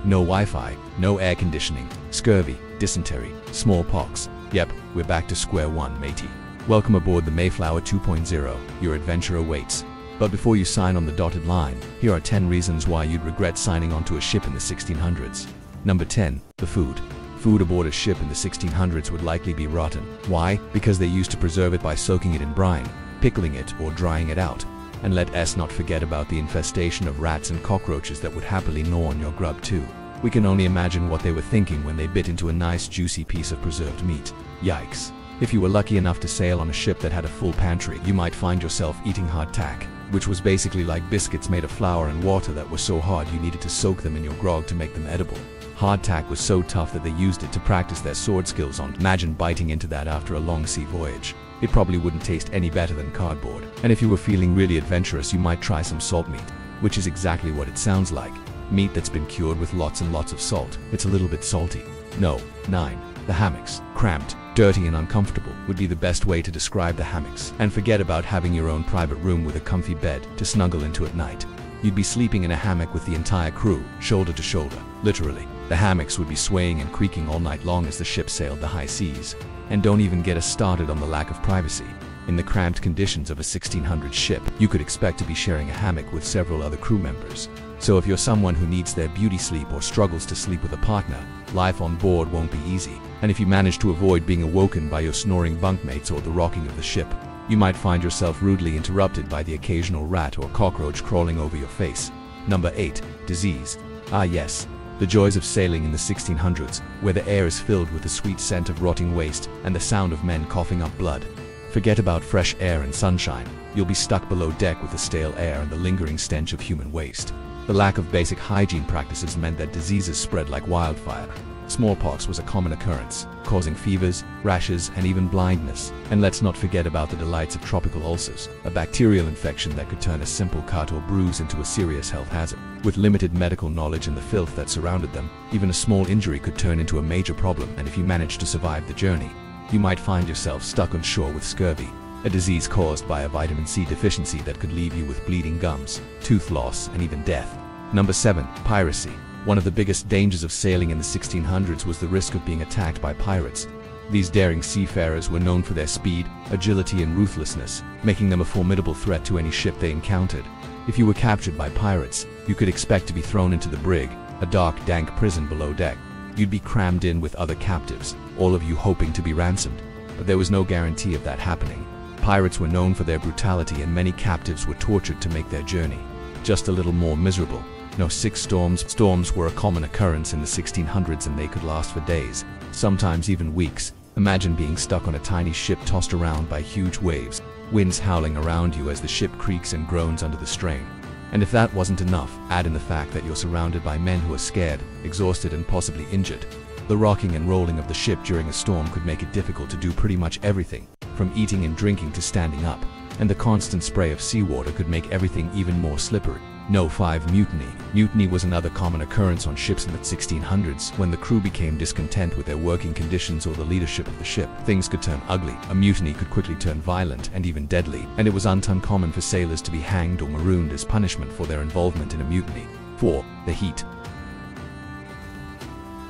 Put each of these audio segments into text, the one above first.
no Wi-Fi, no air conditioning, scurvy, dysentery, smallpox. Yep, we're back to square one, matey. Welcome aboard the Mayflower 2.0, your adventure awaits. But before you sign on the dotted line, here are 10 reasons why you'd regret signing onto a ship in the 1600s. Number 10. The food. Food aboard a ship in the 1600s would likely be rotten. Why? Because they used to preserve it by soaking it in brine, pickling it, or drying it out. And let us not forget about the infestation of rats and cockroaches that would happily gnaw on your grub too. We can only imagine what they were thinking when they bit into a nice juicy piece of preserved meat. Yikes. If you were lucky enough to sail on a ship that had a full pantry, you might find yourself eating hardtack, which was basically like biscuits made of flour and water that were so hard you needed to soak them in your grog to make them edible. Hardtack was so tough that they used it to practice their sword skills on. Imagine biting into that after a long sea voyage. It probably wouldn't taste any better than cardboard. And if you were feeling really adventurous, you might try some salt meat, which is exactly what it sounds like. Meat that's been cured with lots and lots of salt. It's a little bit salty. No. 9. The hammocks. Cramped, dirty and uncomfortable would be the best way to describe the hammocks. And forget about having your own private room with a comfy bed to snuggle into at night. You'd be sleeping in a hammock with the entire crew, shoulder to shoulder, literally. The hammocks would be swaying and creaking all night long as the ship sailed the high seas. And don't even get us started on the lack of privacy. In the cramped conditions of a 1600 ship, you could expect to be sharing a hammock with several other crew members. So if you're someone who needs their beauty sleep or struggles to sleep with a partner, life on board won't be easy. And if you manage to avoid being awoken by your snoring bunkmates or the rocking of the ship, you might find yourself rudely interrupted by the occasional rat or cockroach crawling over your face. Number 8. Disease. Ah yes, the joys of sailing in the 1600s, where the air is filled with the sweet scent of rotting waste and the sound of men coughing up blood. Forget about fresh air and sunshine. You'll be stuck below deck with the stale air and the lingering stench of human waste. The lack of basic hygiene practices meant that diseases spread like wildfire. Smallpox was a common occurrence, causing fevers, rashes, and even blindness. And let's not forget about the delights of tropical ulcers, a bacterial infection that could turn a simple cut or bruise into a serious health hazard. With limited medical knowledge and the filth that surrounded them, even a small injury could turn into a major problem, and if you managed to survive the journey, you might find yourself stuck on shore with scurvy, a disease caused by a vitamin C deficiency that could leave you with bleeding gums, tooth loss, and even death. Number 7. Piracy. One of the biggest dangers of sailing in the 1600s was the risk of being attacked by pirates. These daring seafarers were known for their speed, agility, and ruthlessness, making them a formidable threat to any ship they encountered. If you were captured by pirates, you could expect to be thrown into the brig, a dark, dank prison below deck. You'd be crammed in with other captives, all of you hoping to be ransomed. But there was no guarantee of that happening. Pirates were known for their brutality, and many captives were tortured to make their journey just a little more miserable. No, 6 storms. Storms were a common occurrence in the 1600s, and they could last for days, sometimes even weeks. Imagine being stuck on a tiny ship tossed around by huge waves, winds howling around you as the ship creaks and groans under the strain. And if that wasn't enough, add in the fact that you're surrounded by men who are scared, exhausted, and possibly injured. The rocking and rolling of the ship during a storm could make it difficult to do pretty much everything, from eating and drinking to standing up. And the constant spray of seawater could make everything even more slippery. No. 5. Mutiny. Mutiny was another common occurrence on ships in the 1600s. When the crew became discontent with their working conditions or the leadership of the ship, things could turn ugly. A mutiny could quickly turn violent and even deadly, and it was not uncommon for sailors to be hanged or marooned as punishment for their involvement in a mutiny. 4. The heat.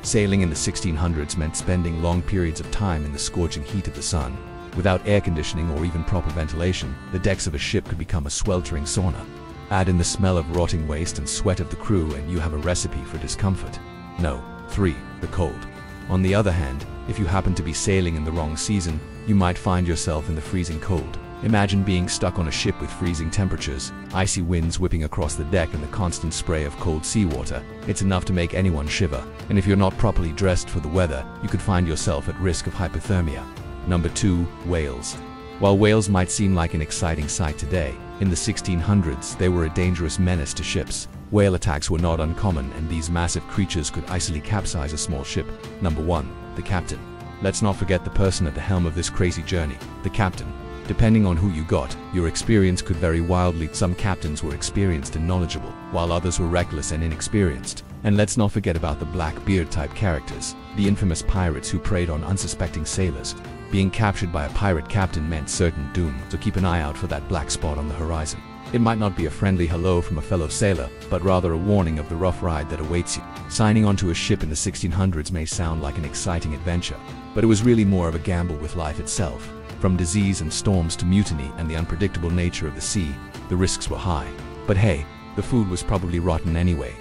Sailing in the 1600s meant spending long periods of time in the scorching heat of the sun. Without air conditioning or even proper ventilation, the decks of a ship could become a sweltering sauna. Add in the smell of rotting waste and sweat of the crew, and you have a recipe for discomfort. No. 3. The cold. On the other hand, if you happen to be sailing in the wrong season, you might find yourself in the freezing cold. Imagine being stuck on a ship with freezing temperatures, icy winds whipping across the deck, and the constant spray of cold seawater. It's enough to make anyone shiver, and if you're not properly dressed for the weather, you could find yourself at risk of hypothermia. Number 2. Whales. While whales might seem like an exciting sight today, in the 1600s they were a dangerous menace to ships. Whale attacks were not uncommon, and these massive creatures could easily capsize a small ship. Number 1. The captain. Let's not forget the person at the helm of this crazy journey, the captain. Depending on who you got, your experience could vary wildly. Some captains were experienced and knowledgeable, while others were reckless and inexperienced. And let's not forget about the Blackbeard type characters, the infamous pirates who preyed on unsuspecting sailors. Being captured by a pirate captain meant certain doom, so keep an eye out for that black spot on the horizon. It might not be a friendly hello from a fellow sailor, but rather a warning of the rough ride that awaits you. Signing onto a ship in the 1600s may sound like an exciting adventure, but it was really more of a gamble with life itself. From disease and storms to mutiny and the unpredictable nature of the sea, the risks were high. But hey, the food was probably rotten anyway.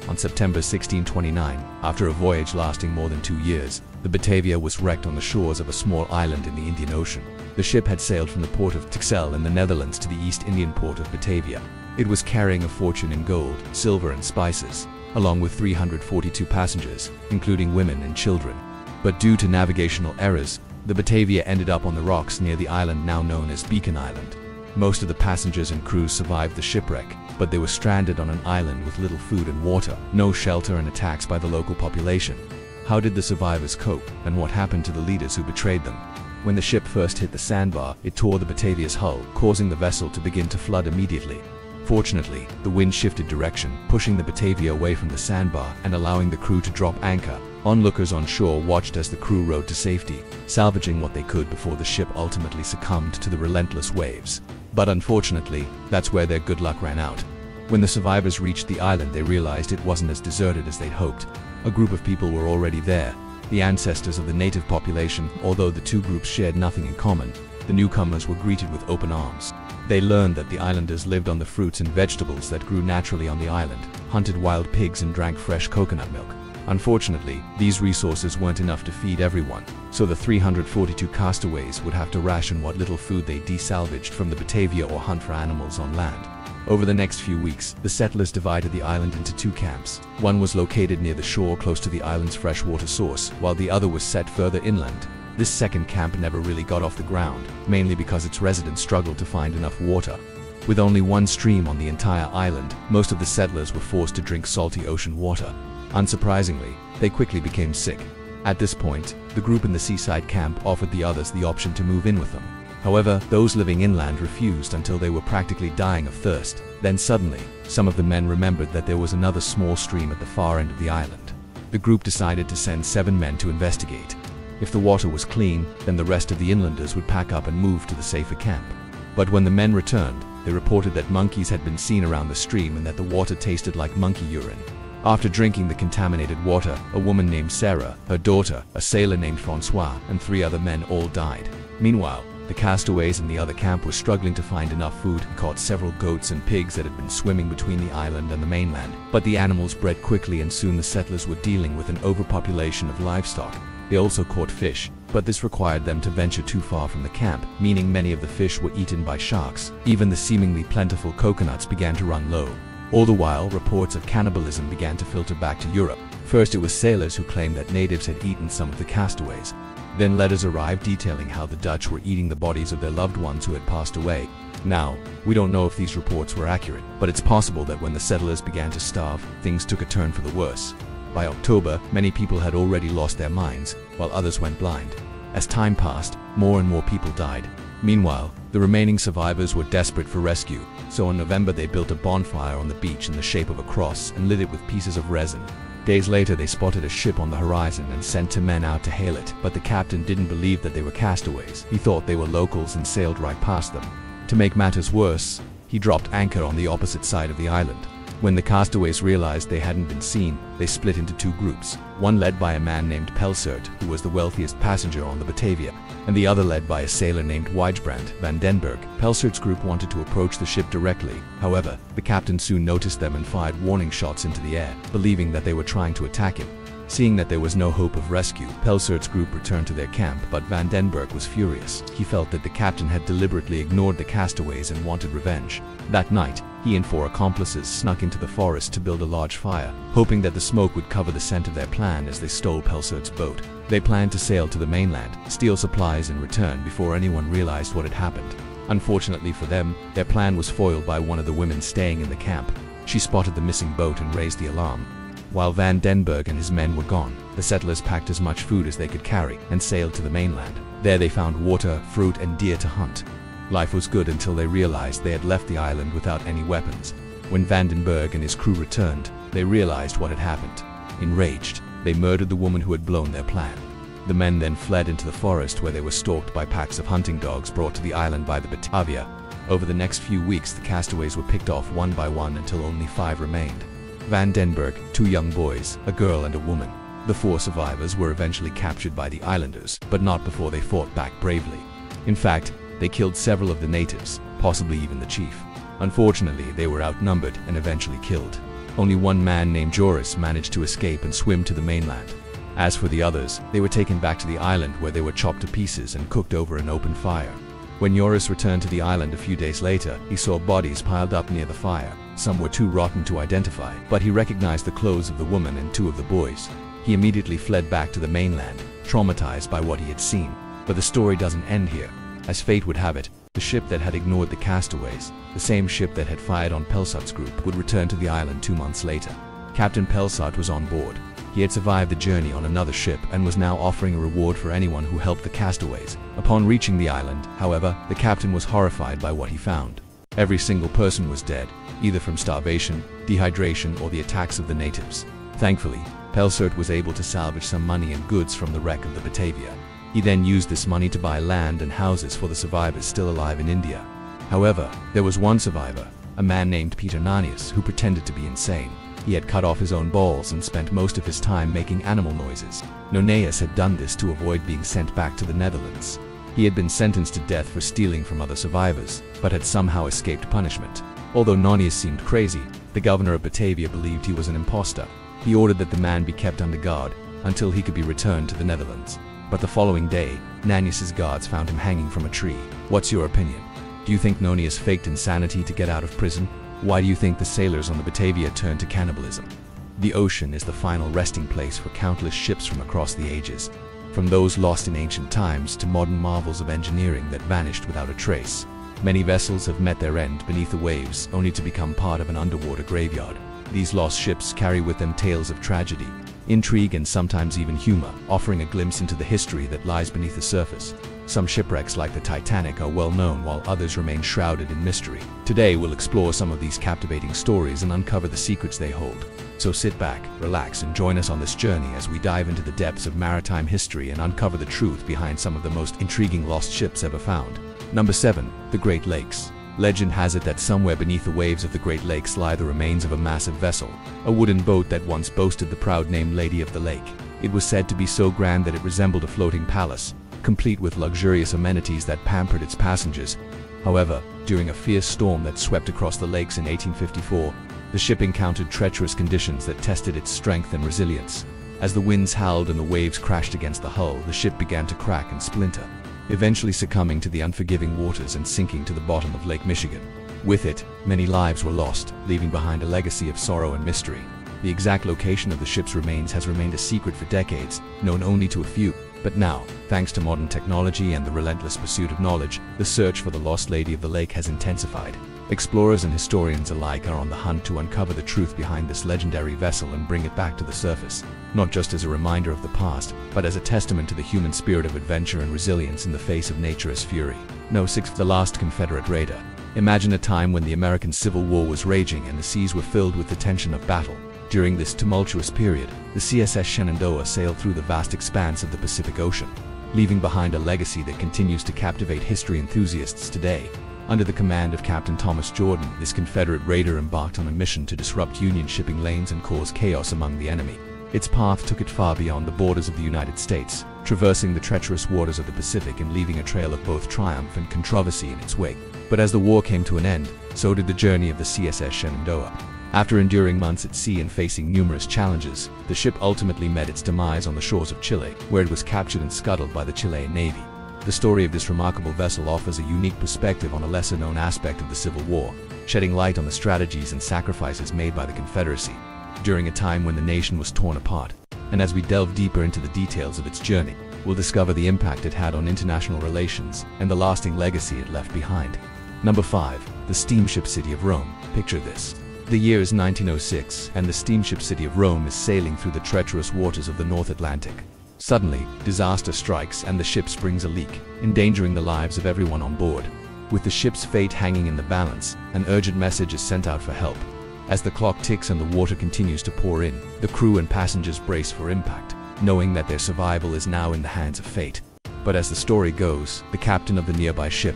On September 1629, after a voyage lasting more than 2 years, the Batavia was wrecked on the shores of a small island in the Indian Ocean. The ship had sailed from the port of Texel in the Netherlands to the East Indian port of Batavia. It was carrying a fortune in gold, silver and spices, along with 342 passengers, including women and children. But due to navigational errors, the Batavia ended up on the rocks near the island now known as Beacon Island. Most of the passengers and crews survived the shipwreck, but they were stranded on an island with little food and water, no shelter and attacks by the local population. How did the survivors cope, and what happened to the leaders who betrayed them? When the ship first hit the sandbar, it tore the Batavia's hull, causing the vessel to begin to flood immediately. Fortunately, the wind shifted direction, pushing the Batavia away from the sandbar and allowing the crew to drop anchor. Onlookers on shore watched as the crew rowed to safety, salvaging what they could before the ship ultimately succumbed to the relentless waves. But unfortunately, that's where their good luck ran out. When the survivors reached the island, they realized it wasn't as deserted as they'd hoped. A group of people were already there, the ancestors of the native population. Although the two groups shared nothing in common, the newcomers were greeted with open arms. They learned that the islanders lived on the fruits and vegetables that grew naturally on the island, hunted wild pigs and drank fresh coconut milk. Unfortunately, these resources weren't enough to feed everyone, so the 342 castaways would have to ration what little food they desalvaged from the Batavia or hunt for animals on land. Over the next few weeks, the settlers divided the island into 2 camps. One was located near the shore close to the island's freshwater source, while the other was set further inland. This second camp never really got off the ground, mainly because its residents struggled to find enough water. With only one stream on the entire island, most of the settlers were forced to drink salty ocean water. Unsurprisingly, they quickly became sick. At this point, the group in the seaside camp offered the others the option to move in with them. However, those living inland refused until they were practically dying of thirst. Then suddenly, some of the men remembered that there was another small stream at the far end of the island. The group decided to send 7 men to investigate. If the water was clean, then the rest of the inlanders would pack up and move to the safer camp. But when the men returned, they reported that monkeys had been seen around the stream and that the water tasted like monkey urine. After drinking the contaminated water, a woman named Sarah, her daughter, a sailor named Francois, and 3 other men all died. Meanwhile, the castaways in the other camp were struggling to find enough food and caught several goats and pigs that had been swimming between the island and the mainland. But the animals bred quickly and soon the settlers were dealing with an overpopulation of livestock. They also caught fish, but this required them to venture too far from the camp, meaning many of the fish were eaten by sharks. Even the seemingly plentiful coconuts began to run low. All the while, reports of cannibalism began to filter back to Europe. First, it was sailors who claimed that natives had eaten some of the castaways. Then letters arrived detailing how the Dutch were eating the bodies of their loved ones who had passed away. Now, we don't know if these reports were accurate, but it's possible that when the settlers began to starve, things took a turn for the worse. By October, many people had already lost their minds, while others went blind. As time passed, more and more people died. Meanwhile, the remaining survivors were desperate for rescue, so in November they built a bonfire on the beach in the shape of a cross and lit it with pieces of resin. Days later, they spotted a ship on the horizon and sent 2 men out to hail it, but the captain didn't believe that they were castaways. He thought they were locals and sailed right past them. To make matters worse, he dropped anchor on the opposite side of the island. When the castaways realized they hadn't been seen, they split into 2 groups, one led by a man named Pelsert, who was the wealthiest passenger on the Batavia, and the other led by a sailor named Wijbrand van den Berg. Pelsert's group wanted to approach the ship directly. However, the captain soon noticed them and fired warning shots into the air, believing that they were trying to attack him. Seeing that there was no hope of rescue, Pelsert's group returned to their camp, but Van den Berg was furious. He felt that the captain had deliberately ignored the castaways and wanted revenge. That night, he and 4 accomplices snuck into the forest to build a large fire, hoping that the smoke would cover the scent of their plan as they stole Pelsert's boat. They planned to sail to the mainland, steal supplies and return before anyone realized what had happened. Unfortunately for them, their plan was foiled by one of the women staying in the camp. She spotted the missing boat and raised the alarm. While Van den Berg and his men were gone, the settlers packed as much food as they could carry and sailed to the mainland. There they found water, fruit, and deer to hunt. Life was good until they realized they had left the island without any weapons. When Van den Berg and his crew returned, they realized what had happened. Enraged, they murdered the woman who had blown their plan. The men then fled into the forest where they were stalked by packs of hunting dogs brought to the island by the Batavia. Over the next few weeks, the castaways were picked off one by one until only 5 remained. Van Denberg, 2 young boys, a girl and a woman. The 4 survivors were eventually captured by the islanders, but not before they fought back bravely. In fact, they killed several of the natives, possibly even the chief. Unfortunately, they were outnumbered and eventually killed. Only one man named Joris managed to escape and swim to the mainland. As for the others, they were taken back to the island where they were chopped to pieces and cooked over an open fire. When Joris returned to the island a few days later, he saw bodies piled up near the fire. Some were too rotten to identify, but he recognized the clothes of the woman and 2 of the boys. He immediately fled back to the mainland, traumatized by what he had seen. But the story doesn't end here. As fate would have it, the ship that had ignored the castaways, the same ship that had fired on Pelsot's group, would return to the island 2 months later. Captain Pelsot was on board. He had survived the journey on another ship and was now offering a reward for anyone who helped the castaways. Upon reaching the island, however, the captain was horrified by what he found. Every single person was dead, either from starvation, dehydration, or the attacks of the natives. Thankfully, Pelsot was able to salvage some money and goods from the wreck of the Batavia. He then used this money to buy land and houses for the survivors still alive in India. However, there was one survivor, a man named Peter Nanius, who pretended to be insane. He had cut off his own balls and spent most of his time making animal noises. Nanius had done this to avoid being sent back to the Netherlands. He had been sentenced to death for stealing from other survivors, but had somehow escaped punishment. Although Nanius seemed crazy, the governor of Batavia believed he was an imposter. He ordered that the man be kept under guard until he could be returned to the Netherlands. But the following day, Nanius's guards found him hanging from a tree. What's your opinion? Do you think Nanius faked insanity to get out of prison? Why do you think the sailors on the Batavia turned to cannibalism? The ocean is the final resting place for countless ships from across the ages, from those lost in ancient times to modern marvels of engineering that vanished without a trace. Many vessels have met their end beneath the waves, only to become part of an underwater graveyard. These lost ships carry with them tales of tragedy, intrigue, and sometimes even humor, offering a glimpse into the history that lies beneath the surface. Some shipwrecks like the Titanic are well known, while others remain shrouded in mystery. Today we'll explore some of these captivating stories and uncover the secrets they hold. So sit back, relax, and join us on this journey as we dive into the depths of maritime history and uncover the truth behind some of the most intriguing lost ships ever found. Number 7. The Great Lakes. Legend has it that somewhere beneath the waves of the Great Lakes lie the remains of a massive vessel, a wooden boat that once boasted the proud name Lady of the Lake. It was said to be so grand that it resembled a floating palace, complete with luxurious amenities that pampered its passengers. However, during a fierce storm that swept across the lakes in 1854, the ship encountered treacherous conditions that tested its strength and resilience. As the winds howled and the waves crashed against the hull, the ship began to crack and splinter, eventually succumbing to the unforgiving waters and sinking to the bottom of Lake Michigan. With it, many lives were lost, leaving behind a legacy of sorrow and mystery. The exact location of the ship's remains has remained a secret for decades, known only to a few. But now, thanks to modern technology and the relentless pursuit of knowledge, the search for the lost Lady of the Lake has intensified. Explorers and historians alike are on the hunt to uncover the truth behind this legendary vessel and bring it back to the surface, not just as a reminder of the past, but as a testament to the human spirit of adventure and resilience in the face of nature's fury. No. 6. The Last Confederate Raider. Imagine a time when the American Civil War was raging and the seas were filled with the tension of battle. During this tumultuous period, the CSS Shenandoah sailed through the vast expanse of the Pacific Ocean, leaving behind a legacy that continues to captivate history enthusiasts today. Under the command of Captain Thomas Jordan, this Confederate raider embarked on a mission to disrupt Union shipping lanes and cause chaos among the enemy. Its path took it far beyond the borders of the United States, traversing the treacherous waters of the Pacific and leaving a trail of both triumph and controversy in its wake. But as the war came to an end, so did the journey of the CSS Shenandoah. After enduring months at sea and facing numerous challenges, the ship ultimately met its demise on the shores of Chile, where it was captured and scuttled by the Chilean Navy. The story of this remarkable vessel offers a unique perspective on a lesser-known aspect of the Civil War, shedding light on the strategies and sacrifices made by the Confederacy during a time when the nation was torn apart. And as we delve deeper into the details of its journey, we'll discover the impact it had on international relations and the lasting legacy it left behind. Number 5. The Steamship City of Rome. Picture this. The year is 1906, and the steamship city of Rome is sailing through the treacherous waters of the North Atlantic. Suddenly, disaster strikes and the ship springs a leak, endangering the lives of everyone on board. With the ship's fate hanging in the balance, an urgent message is sent out for help. As the clock ticks and the water continues to pour in, the crew and passengers brace for impact, knowing that their survival is now in the hands of fate. But as the story goes, the captain of the nearby ship,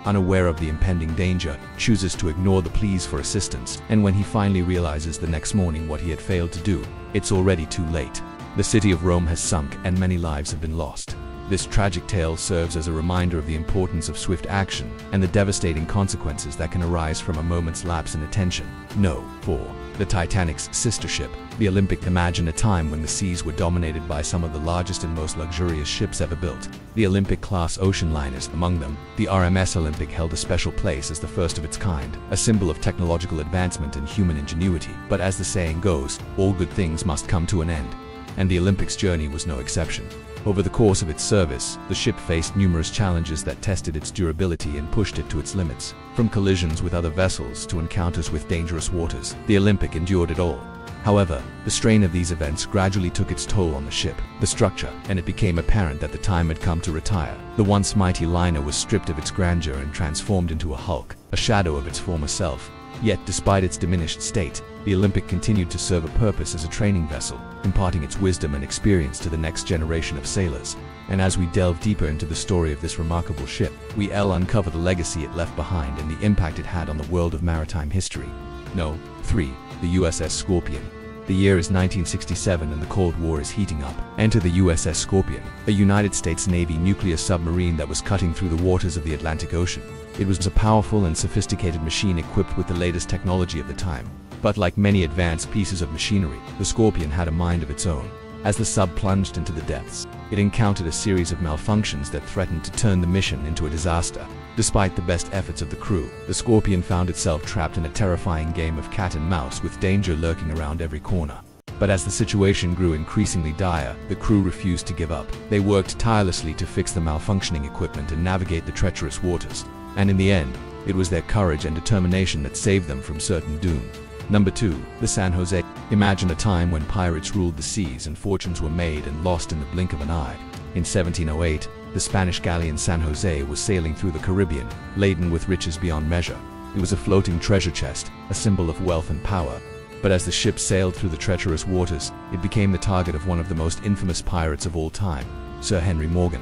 unaware of the impending danger, chooses to ignore the pleas for assistance, and when he finally realizes the next morning what he had failed to do, it's already too late. The city of Rome has sunk and many lives have been lost. This tragic tale serves as a reminder of the importance of swift action and the devastating consequences that can arise from a moment's lapse in attention. No. 4. The Titanic's sister ship, the Olympic. Imagine a time when the seas were dominated by some of the largest and most luxurious ships ever built. The Olympic-class ocean liners. Among them, the RMS Olympic held a special place as the first of its kind, a symbol of technological advancement and human ingenuity. But as the saying goes, all good things must come to an end. And the Olympic's journey was no exception. Over the course of its service, the ship faced numerous challenges that tested its durability and pushed it to its limits. From collisions with other vessels to encounters with dangerous waters, the Olympic endured it all. However, the strain of these events gradually took its toll on the ship, the structure, and it became apparent that the time had come to retire. The once mighty liner was stripped of its grandeur and transformed into a hulk, a shadow of its former self. Yet, despite its diminished state, the Olympic continued to serve a purpose as a training vessel, imparting its wisdom and experience to the next generation of sailors. And as we delve deeper into the story of this remarkable ship, we'll uncover the legacy it left behind and the impact it had on the world of maritime history. 3. The USS Scorpion. The year is 1967 and the Cold War is heating up. Enter the USS Scorpion, a United States Navy nuclear submarine that was cutting through the waters of the Atlantic Ocean. It was a powerful and sophisticated machine equipped with the latest technology of the time. But like many advanced pieces of machinery, the Scorpion had a mind of its own. As the sub plunged into the depths, it encountered a series of malfunctions that threatened to turn the mission into a disaster. Despite the best efforts of the crew, the Scorpion found itself trapped in a terrifying game of cat and mouse with danger lurking around every corner. But as the situation grew increasingly dire, the crew refused to give up. They worked tirelessly to fix the malfunctioning equipment and navigate the treacherous waters. And in the end, it was their courage and determination that saved them from certain doom. 2. The San Jose. Imagine a time when pirates ruled the seas and fortunes were made and lost in the blink of an eye. In 1708, the Spanish galleon San Jose was sailing through the Caribbean, laden with riches beyond measure. It was a floating treasure chest, a symbol of wealth and power. But as the ship sailed through the treacherous waters, it became the target of one of the most infamous pirates of all time, Sir Henry Morgan.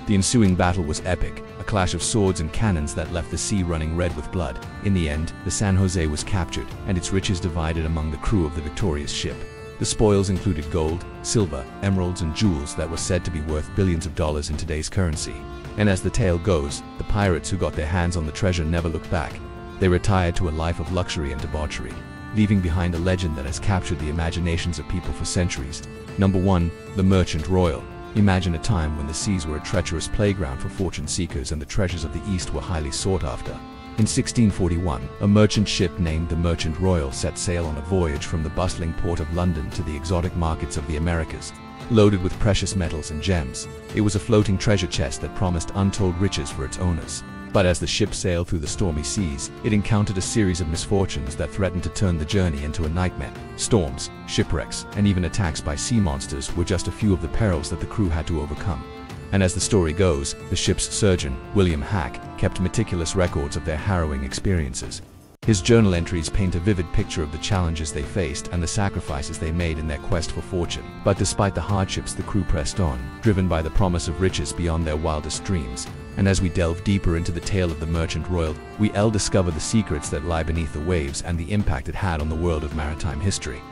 The ensuing battle was epic, a clash of swords and cannons that left the sea running red with blood. In the end, the San Jose was captured, and its riches divided among the crew of the victorious ship. The spoils included gold, silver, emeralds, and jewels that were said to be worth billions of dollars in today's currency. And as the tale goes, the pirates who got their hands on the treasure never looked back. They retired to a life of luxury and debauchery, leaving behind a legend that has captured the imaginations of people for centuries. 1. The Merchant Royal. Imagine a time when the seas were a treacherous playground for fortune seekers and the treasures of the East were highly sought after. In 1641, a merchant ship named the Merchant Royal set sail on a voyage from the bustling port of London to the exotic markets of the Americas. Loaded with precious metals and gems, it was a floating treasure chest that promised untold riches for its owners. But as the ship sailed through the stormy seas, it encountered a series of misfortunes that threatened to turn the journey into a nightmare. Storms, shipwrecks, and even attacks by sea monsters were just a few of the perils that the crew had to overcome. And as the story goes, the ship's surgeon, William Hack, kept meticulous records of their harrowing experiences. His journal entries paint a vivid picture of the challenges they faced and the sacrifices they made in their quest for fortune. But despite the hardships, the crew pressed on, driven by the promise of riches beyond their wildest dreams. And as we delve deeper into the tale of the Merchant Royal, we'll discover the secrets that lie beneath the waves and the impact it had on the world of maritime history.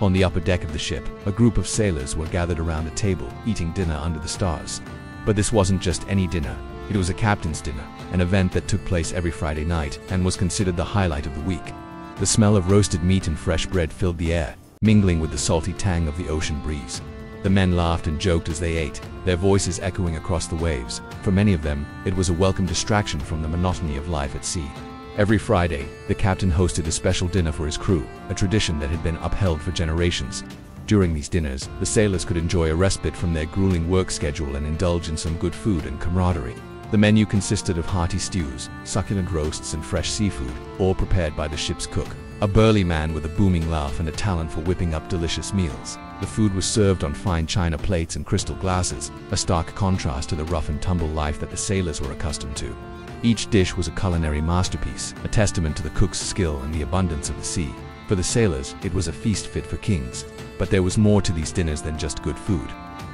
On the upper deck of the ship, a group of sailors were gathered around a table, eating dinner under the stars. But this wasn't just any dinner. It was a captain's dinner, an event that took place every Friday night and was considered the highlight of the week. The smell of roasted meat and fresh bread filled the air, mingling with the salty tang of the ocean breeze. The men laughed and joked as they ate, their voices echoing across the waves. For many of them, it was a welcome distraction from the monotony of life at sea. Every Friday, the captain hosted a special dinner for his crew, a tradition that had been upheld for generations. During these dinners, the sailors could enjoy a respite from their grueling work schedule and indulge in some good food and camaraderie. The menu consisted of hearty stews, succulent roasts, and fresh seafood, all prepared by the ship's cook, a burly man with a booming laugh and a talent for whipping up delicious meals. The food was served on fine china plates and crystal glasses, a stark contrast to the rough and tumble life that the sailors were accustomed to. Each dish was a culinary masterpiece, a testament to the cook's skill and the abundance of the sea. For the sailors, it was a feast fit for kings. But there was more to these dinners than just good food.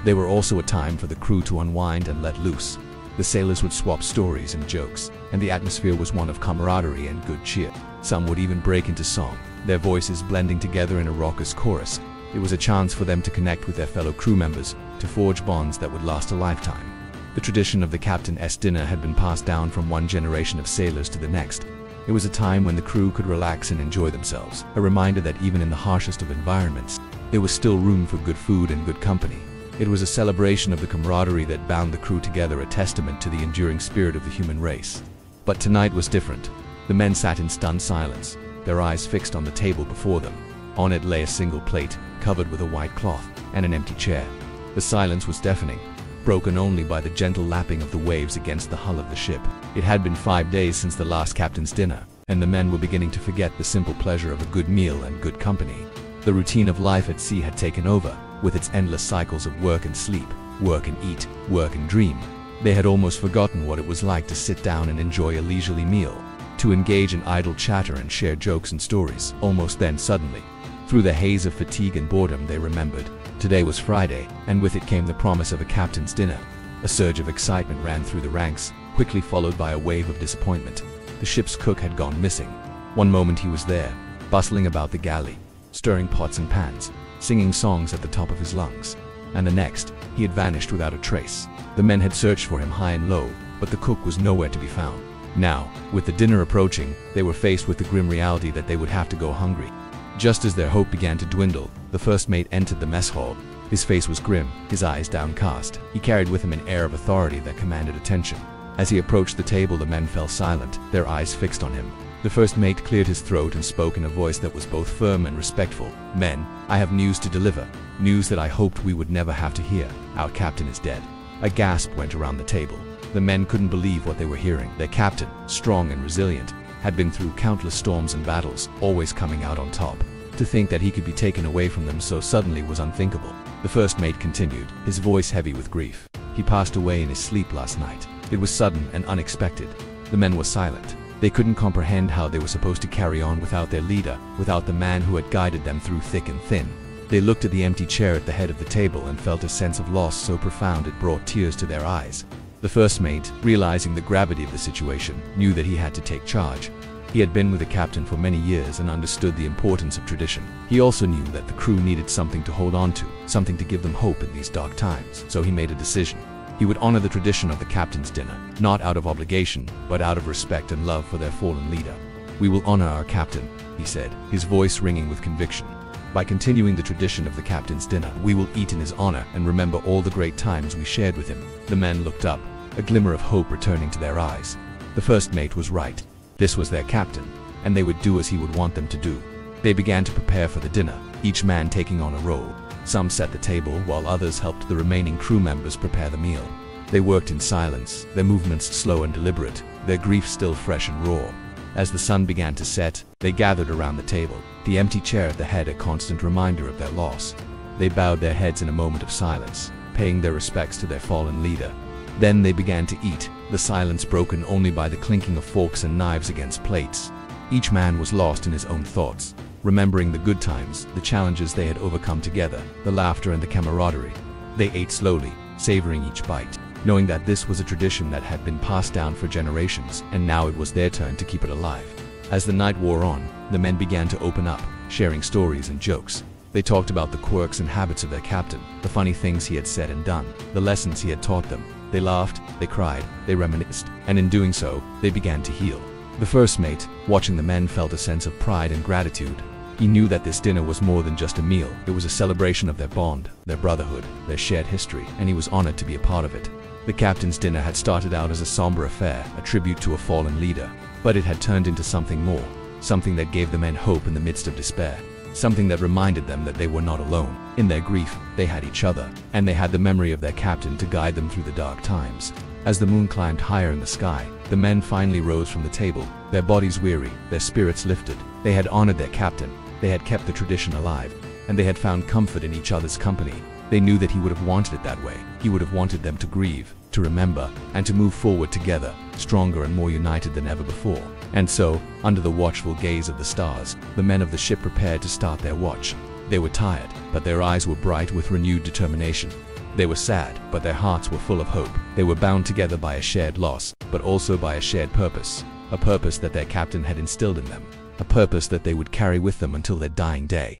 They were also a time for the crew to unwind and let loose. The sailors would swap stories and jokes, and the atmosphere was one of camaraderie and good cheer. Some would even break into song, their voices blending together in a raucous chorus. It was a chance for them to connect with their fellow crew members, to forge bonds that would last a lifetime. The tradition of the captain's dinner had been passed down from one generation of sailors to the next. It was a time when the crew could relax and enjoy themselves, a reminder that even in the harshest of environments, there was still room for good food and good company. It was a celebration of the camaraderie that bound the crew together, a testament to the enduring spirit of the human race. But tonight was different. The men sat in stunned silence, their eyes fixed on the table before them. On it lay a single plate, covered with a white cloth, and an empty chair. The silence was deafening, broken only by the gentle lapping of the waves against the hull of the ship. It had been 5 days since the last captain's dinner, and the men were beginning to forget the simple pleasure of a good meal and good company. The routine of life at sea had taken over, with its endless cycles of work and sleep, work and eat, work and dream. They had almost forgotten what it was like to sit down and enjoy a leisurely meal, to engage in idle chatter and share jokes and stories. Almost then, suddenly, through the haze of fatigue and boredom, they remembered. Today was Friday, and with it came the promise of a captain's dinner. A surge of excitement ran through the ranks, quickly followed by a wave of disappointment. The ship's cook had gone missing. One moment he was there, bustling about the galley, stirring pots and pans, singing songs at the top of his lungs. And the next, he had vanished without a trace. The men had searched for him high and low, but the cook was nowhere to be found. Now, with the dinner approaching, they were faced with the grim reality that they would have to go hungry. Just as their hope began to dwindle, the first mate entered the mess hall. His face was grim, his eyes downcast. He carried with him an air of authority that commanded attention. As he approached the table, the men fell silent, their eyes fixed on him. The first mate cleared his throat and spoke in a voice that was both firm and respectful. "Men, I have news to deliver. News that I hoped we would never have to hear. Our captain is dead." A gasp went around the table. The men couldn't believe what they were hearing. Their captain, strong and resilient, had been through countless storms and battles, always coming out on top. To think that he could be taken away from them so suddenly was unthinkable. The first mate continued, his voice heavy with grief. "He passed away in his sleep last night. It was sudden and unexpected." The men were silent. They couldn't comprehend how they were supposed to carry on without their leader, without the man who had guided them through thick and thin. They looked at the empty chair at the head of the table and felt a sense of loss so profound it brought tears to their eyes. The first mate, realizing the gravity of the situation, knew that he had to take charge. He had been with the captain for many years and understood the importance of tradition. He also knew that the crew needed something to hold on to, something to give them hope in these dark times. So he made a decision. He would honor the tradition of the captain's dinner, not out of obligation, but out of respect and love for their fallen leader. "We will honor our captain," he said, his voice ringing with conviction. "By continuing the tradition of the captain's dinner, we will eat in his honor and remember all the great times we shared with him." The men looked up, a glimmer of hope returning to their eyes. The first mate was right. This was their captain, and they would do as he would want them to do. They began to prepare for the dinner, each man taking on a role. Some set the table, while others helped the remaining crew members prepare the meal. They worked in silence, their movements slow and deliberate, their grief still fresh and raw. As the sun began to set, they gathered around the table, the empty chair at the head a constant reminder of their loss. They bowed their heads in a moment of silence, paying their respects to their fallen leader. Then they began to eat, the silence broken only by the clinking of forks and knives against plates. Each man was lost in his own thoughts, remembering the good times, the challenges they had overcome together, the laughter and the camaraderie. They ate slowly, savoring each bite, knowing that this was a tradition that had been passed down for generations, and now it was their turn to keep it alive. As the night wore on, the men began to open up, sharing stories and jokes. They talked about the quirks and habits of their captain, the funny things he had said and done, the lessons he had taught them. They laughed, they cried, they reminisced, and in doing so, they began to heal. The first mate, watching the men, felt a sense of pride and gratitude. He knew that this dinner was more than just a meal. It was a celebration of their bond, their brotherhood, their shared history, and he was honored to be a part of it. The captain's dinner had started out as a somber affair, a tribute to a fallen leader, but it had turned into something more, something that gave the men hope in the midst of despair, something that reminded them that they were not alone. In their grief, they had each other, and they had the memory of their captain to guide them through the dark times. As the moon climbed higher in the sky, the men finally rose from the table, their bodies weary, their spirits lifted. They had honored their captain, they had kept the tradition alive, and they had found comfort in each other's company. They knew that he would have wanted it that way. He would have wanted them to grieve, to remember, and to move forward together, stronger and more united than ever before. And so, under the watchful gaze of the stars, the men of the ship prepared to start their watch. They were tired, but their eyes were bright with renewed determination. They were sad, but their hearts were full of hope. They were bound together by a shared loss, but also by a shared purpose. A purpose that their captain had instilled in them. A purpose that they would carry with them until their dying day.